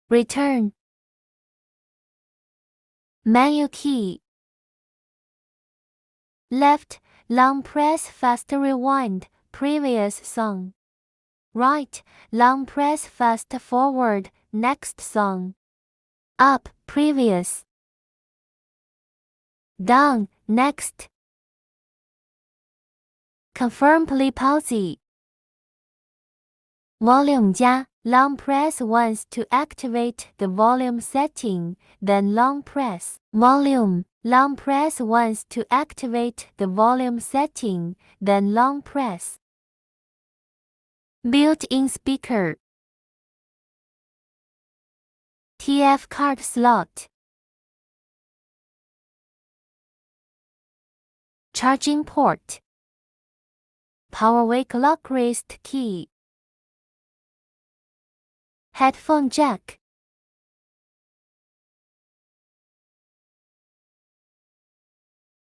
Return. Menu key. Left, long press fast rewind, previous song. Right, long press fast forward, next song. Up, previous. Down, next. Confirm play pause. Volume 加 long press once to activate the volume setting, then long press volume. Long press once to activate the volume setting, then long press. Built-in speaker. TF card slot. Charging port. Power clock rest key. Headphone jack.